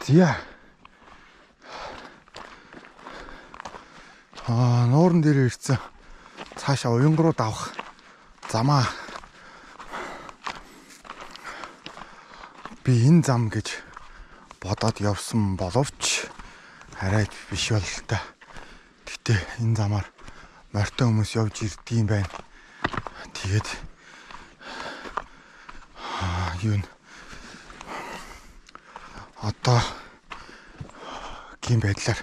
Зя. Нууран дээр ирсэн. Цаашаа уян руу давах замаа. Би энэ зам гэж бодоод явсан боловч арай биш бол л та. Гэтэ энэ замаар морьтой хүмүүс явж ирдэм байна. Тэгээд юу н одоо гин байдлаар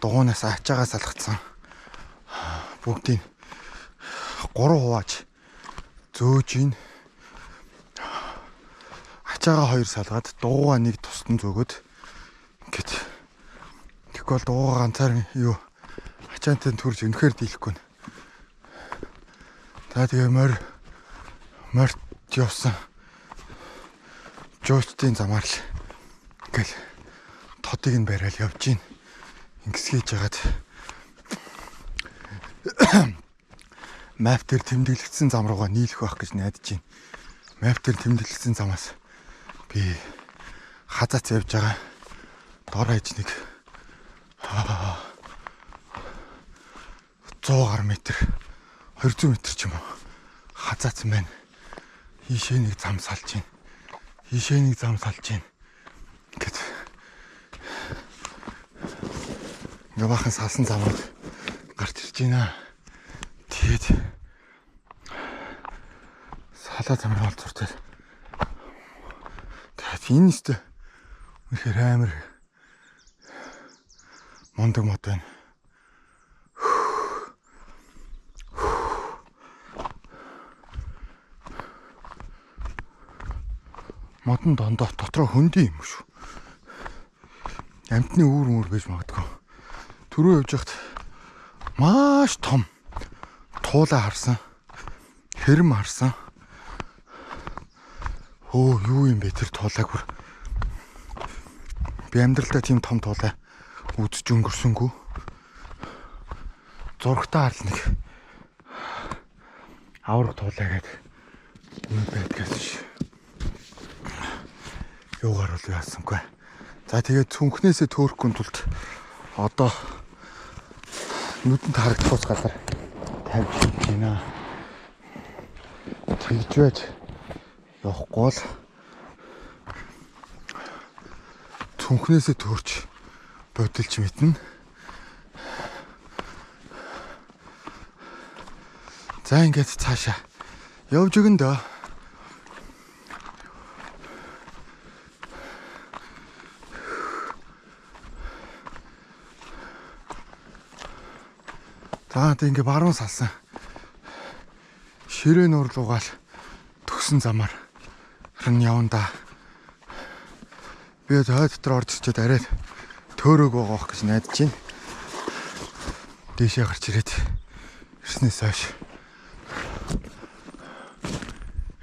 дугуунаас ачаагаа салгацсан бүгдийг 3 хувааж зөөж ийн ачаагаа 2 салгаад дугуйгаа 1 тусдан зөөгөөд ингээд тэгвэл дугуйгаа ганцаар юу ачаантай төрж өнөхөр дийлэхгүй. За тэгээ морьт явсан жуучдын замаар л ингээл тодыг нь бариад явж гин ингэсгийж яагаад мап дээр тэмдэглэгдсэн зам руугаа нийлэх байх гэж найдаж байна. Мап дээр тэмдэглэгдсэн замаас би хазаац явж байгаа. Дор хаяж нэг 100 гаруй метр 200 метр ч юм уу хазаацсан байна. Ийшээ нэг зам салж гин. Ийшээ нэг зам салж гин. Гэт ингээ бахан салсан замууд гарч ирж байна. Тэгээд салаа замаар олцортой. Тэгээд энэ нэстэ үнэхээр амар мундаг мод байна. Модон дондоо дотроо хөндөй юм шүү. Амтны үүр мөр гэж магадгүй. Түрүү явж байхад маш том туулаа харсан. Хэрэм харсан. Юу юм бэ тэр туулааг бүр. Би амьдралдаа тийм том туулаа үзэж өнгөрсөнгүй. Зургатаа харл нэг авраг туулаа гэдэг юм байдгаас ш. Юугаар бол яасангүй. За тэгээд цүнхнээсээ төөрөхгүй тулд одоо нүдэнд харагдах ус газар тавьж байна. Тэгж байж явахгүй л цүнхнээсээ төөрч бодилж мэднэ. За ингээд цаашаа явж өгөн дөө. За тэг ингээ баруун салсан. Ширээ нуур лугаал төгсөн замаар харин явна да. Би хой дотор орж ирчээд арай төөрөөг байгаах гэж найдаж байна. Дээшээ гарч ирээд ирснээс хойш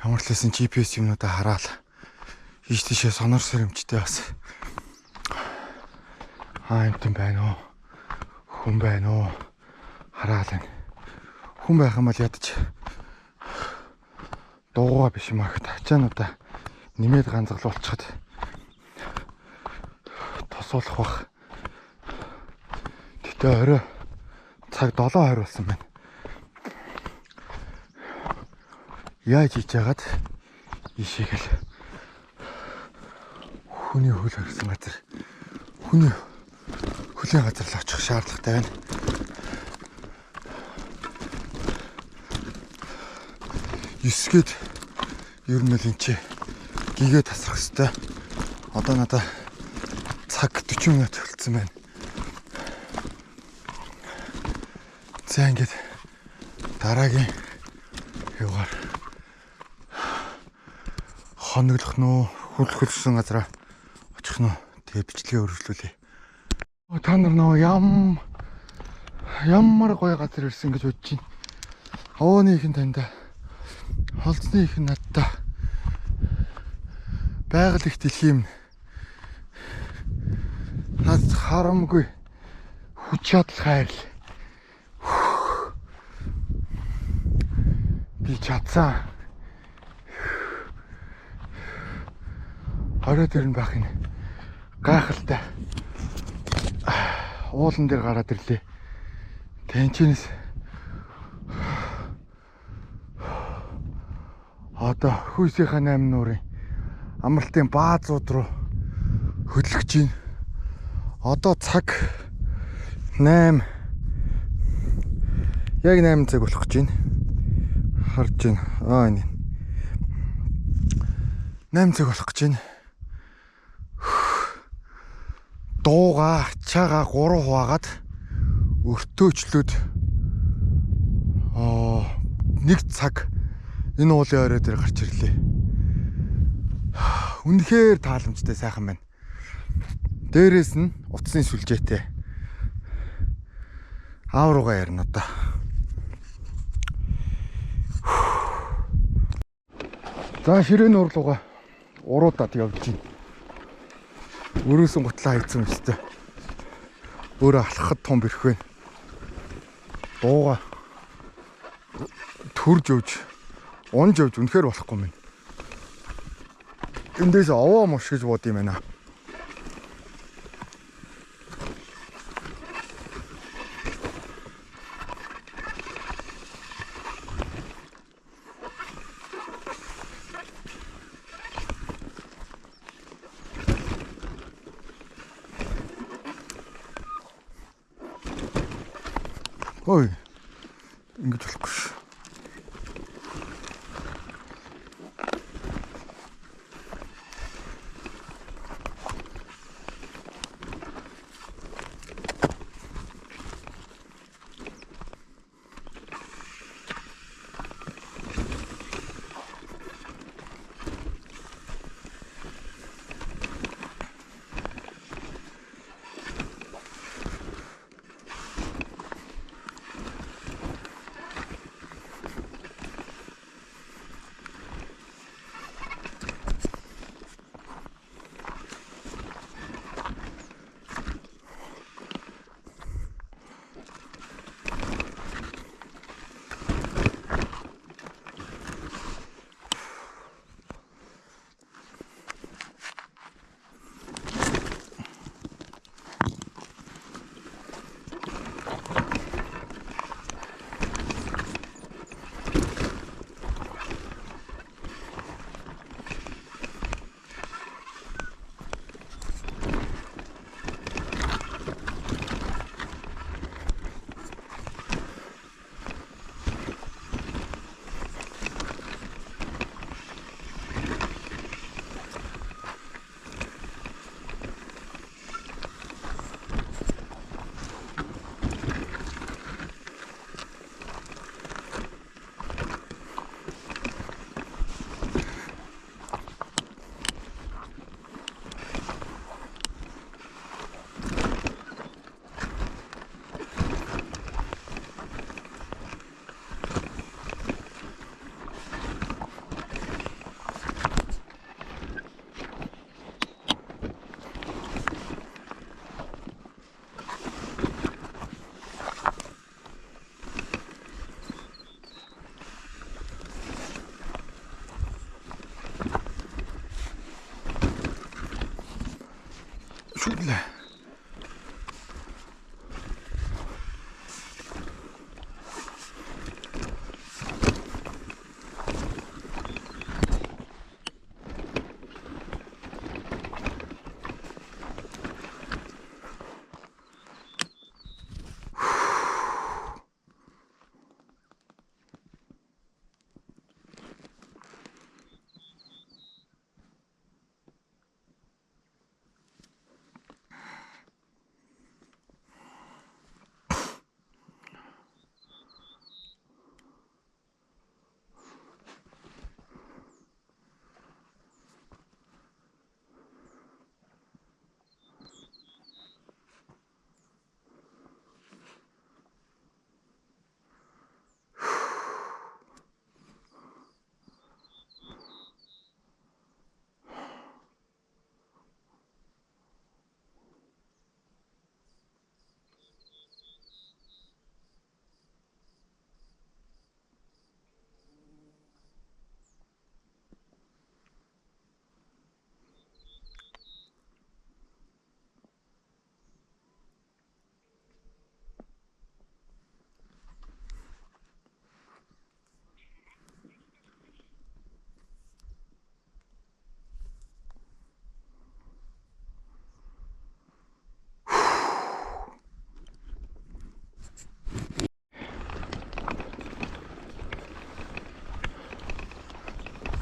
ямар ч лсэн GPS юмнуудаа хараал. Ийш тийшээ сонор сэрэмжтэй бас. Амтэн байна уу? Хүн байна уу? Хараал байна. Хүн байх юм бол ядаж дуугаа биш юм аа. Тачаануудаа нэмээд ганцгалуулчихад тосуулах бах. Гэтэ орой цаг 7:20 болсон байна. Яаж хийж яагаад ишээгэл хүний хөл харсан газар хүний хөлийн газар л очих шаардлагатай байна. Юсгээд ер нь л энэ чи гигээ тасрах хэвээр. Одоо надаа цаг 40 минут хөлцсөн байна. За ингээд дараагийн юугаар хоноглох нь хөлхөлсөн газараа очих нь тэгээ бичлэгээ өргөжлүүлье. Та нар нөө ямар гоё газар ирсэн гэж бодож байна. Ооны ихэн танда холцны их надтай байгаль их дэлхийм над харамгүй хүч чадал хайрл би чадсан орой дээр нь байх юм Гайхалтай. Уулан дээр гараад ирлээ. Тэнчэнэс одоо хүйсийнхаа 8 нуурын амралтын баазууд руу хөдлөж байна. Одоо цаг 8. Яг 8 цаг болох гэж байна. Харж байна. Энэ 8 цаг болох гэж байна. Дууга ачаага 3 хуваагаад өртөөчлөөд 1 цаг энэ уулын орой дээр гарч ирлээ. Үнэхээр тааламжтай сайхан байна. Дээрээс нь утасны сүлжээтэй. Аав руугаа ярина одоо. За ширээн урлууга уруудаад явж байна. Өрөөсөн гутлаа хайцсан өстэй. Өөрөө алхахад том бэрх байна. Дууга төрж явж, унж явж үнэхээр болохгүй мэн. Эндээс овоо мош гэж бод юм байна. Ой, ингэж болохгүй ш. Шүлээ.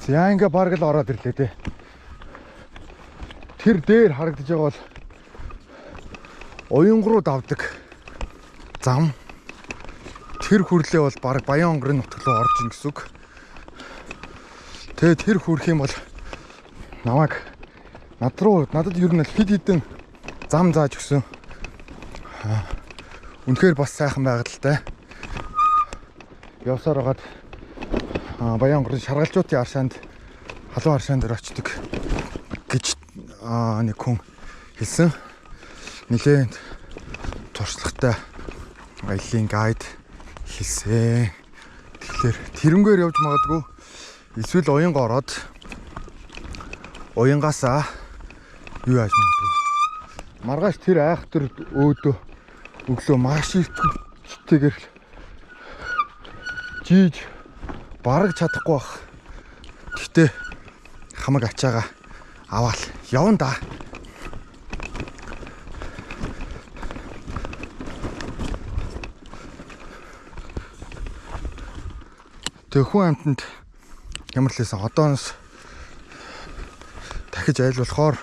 За ингээ бараг л ороод ирлээ те. Тэр дээр харагдаж байгаа бол Уянгруу давдаг зам. Тэр хүрлээ бол бараг Баян онгорын нутаг руу орж ийн гэсэн үг. Тэгээ тэр хүрэх юм бол надад ер нь хэд хэдэн зам зааж өгсөн. Үнэхээр бас сайхан байгальтай. Явсаар хагаад Баян онгорын шаргалжуутын аршаанд халуун аршаан дээр очдөг гэж нэг хүн хэлсэн. Нилээнд туршлагатай аяллаа гайд хэлсэн. Тэгэхээр тэрнгээр явж магадгүй эсвэл уянга ороод уянгаасаа юу яаж магадгүй. Маргааш тэр айхтар өөдөө өглөө маш ихтэйгээр жиж бараг чадахгүй бах. Гэтэ хамаг ачаага аваал явна да. Тэг хүн амтнд ямар л хэлсэн одооноос дахиж айл болохоор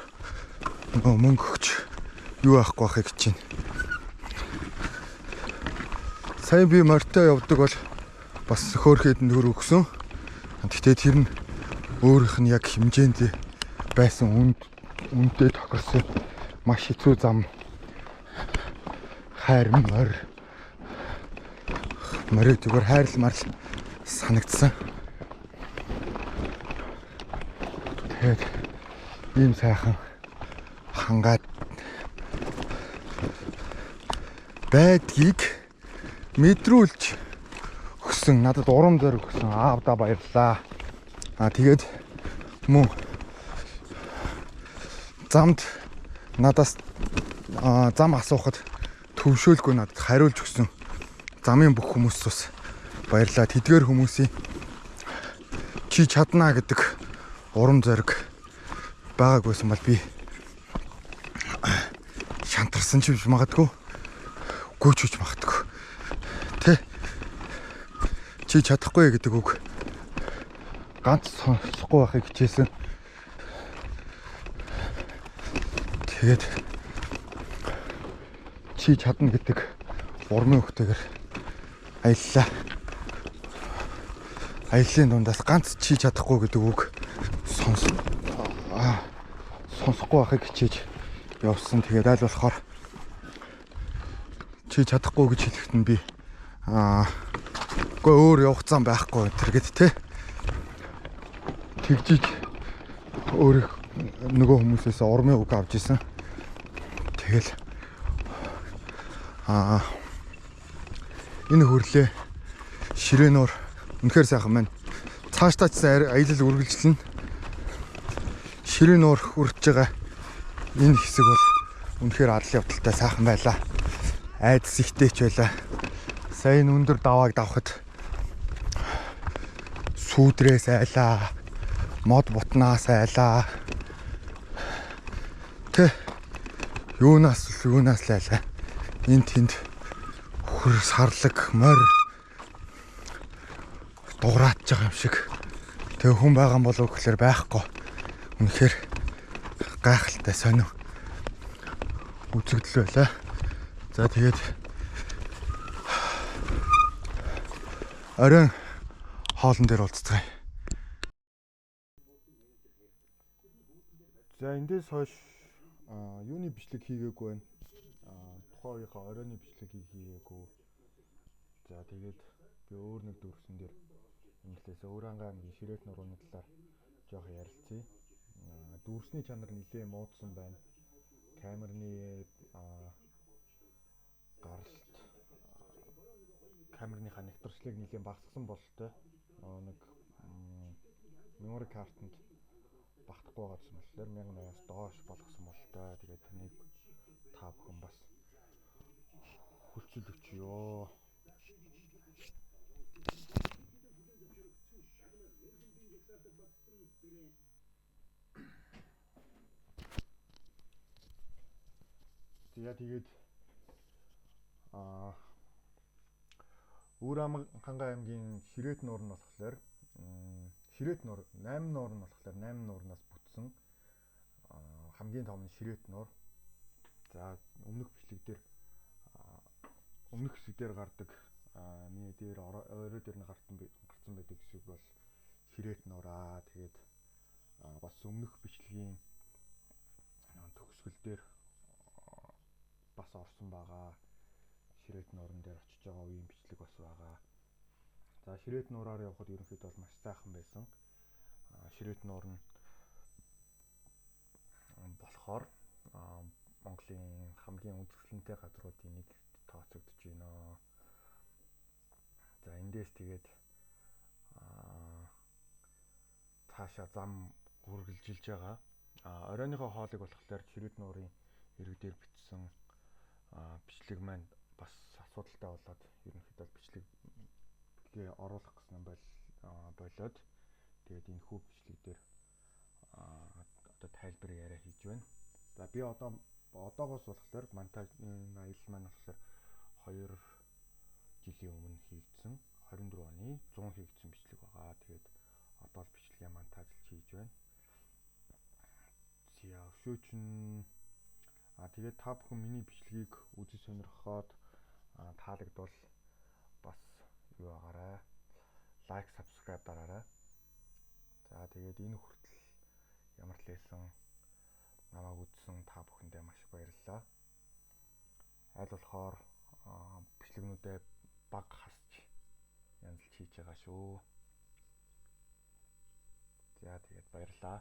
мөнгө өгч юу авахгүй байхыг гэж байна. Сайн би морьтой явдаг бол бас хөөрхөд нөр өгсөн. Гэхдээ тэр нь өөрийнх нь яг хэмжээнд байсан үнэтэй тохирсон маш хэцүү зам. Хайр морь зүгээр хайрл марл санагдсан. Тэгээд ийм сайхан хангаад байдгийг мэдрүүлж өгсөн. Надад урам зориг өгсөн. Аавда баярлаа. Тэгээд мөн замд надаас зам асуухад төвшөөлгүй надад хариулж өгсөн. Замын бүх хүмүүст бас баярлаа. Тэдгээр хүмүүсийн чи чаднаа гэдэг урам зориг байгаагүйсэн бол би шантарсан ч биш магадгүй. Гүйч магадгүй. Тэ чи чадахгүй гэдэг үг ганц сонсохгүй байхыг хичээсэн. Тэгээд чи чадна гэдэг урмын өгтэйгээр аяллаа. Аяллаа дундаас ганц чи чадахгүй гэдэг үг сонсохгүй байхыг хичээж явсан. Тэгээд аль болохоор чи чадахгүй гэж хэлэхэд нь би үгүй өөр явах зам байхгүй тэргээд те тэгжиж өөр нөгөө хүмүүсээс урмын үг авч исэн. Тэгэл энэ хөрлөө ширээнөр үнэхээр сайхан байна. Цаашдаа ч аялал үргэлжлэнэ. Ширээнөр хүрч байгаа энэ хэсэг бол үнэхээр адал явдалтай сайхан байлаа. Айдас ихтэйч байлаа. Сайн өндөр давааг давхад сүүдрээс айлаа. Мод бутнаас айлаа. Тэ юунаас л айлаа. Энд тэнд хөр сарлаг морь дуграаж байгаа юм шиг. Тэг хүн байгаа юм болов гэхээр байхгүй. Үнэхээр гайхалтай сонин үзэгдэл байлаа. За тэгээд оройн хоолн дээр уулзцгаая. За эндээс хойш юуны бичлэг хийгээгүй байна. Тухайн үеийнхээ оройны бичлэг хийгээгүй. За тэгээд би өөр нэг дүрсэн дээр инглээс Өөрангай аймгийн Ширээт нурууны талаар жоох ярилцъя. Дүрсний чанар нэлээд муудсан байна. Камерны гаралт камерныхаа нэгтрчлыг нэлээд багасгасан бололтой. Нэг memory card-нд багтахгүй байгаа юм болохоор 1080-аас доош болгосон бололтой. Тэгээд таныг та бүхэн бас хүлцэл өчьё. Тэгээд Өөрангай аймгийн Ширээт нуур нь болохоор ширээт нуур 8 нуур нь болохоор 8 нуурнаас бүтсэн хамгийн том нь ширээт нуур. За өмнөх хэсэг дээр гардаг миний дээр орой дээр нь гарсан байдаг хэсэг бол ширээт нуураа. Тэгээд бас өмнөх бичлэгийн төгсгөл дээр бас орсон байгаа. Ширээт нууран дээр очиж байгаа үеийн бичлэг бас байгаа. За ширээт нуураар явхад ерөнхийдөө бол маш сайхан байсан. Ширээт нуур нь болохоор Монголын хамгийн үзэсгэлэнтэй газруудын нэг тооцогдож байна. За эндээс тэгээд цаашаа зам үргэлжилж байгаа. Оройныхоо хоолыг болохоор ширээт нуурын ирэг дээр бичсэн бичлэг маань бас асуудалтай болоод ерөнхийдөө бичлэгээ оруулах гэсэн болоод тэгээд энэ хүү бичлэг дээр одоо тайлбар яриа хийж байна. За би одоогоос болохоор монтаж аялал маань болохоор 2 жилийн өмнө хийгдсэн 24 оны 100 хийгдсэн бичлэг байгаа. Тэгээд одоо л бичлэгээ монтажлж хийж байна. Зя өшөөчн тэгээд та бүхэн миний бичлэгийг үзэж сонирхоод таалагдвал бас юу агаарай. Лайк, subscribe дараарай. За тэгээд энэ хүртэл ямар ч лээсэн намайг үзсэн та бүхэндээ маш их баярлалаа. Аль болохоор бичлэгнүүдээ баг хасч янзлж хийж байгаа шүү. За тэгээд баярлалаа.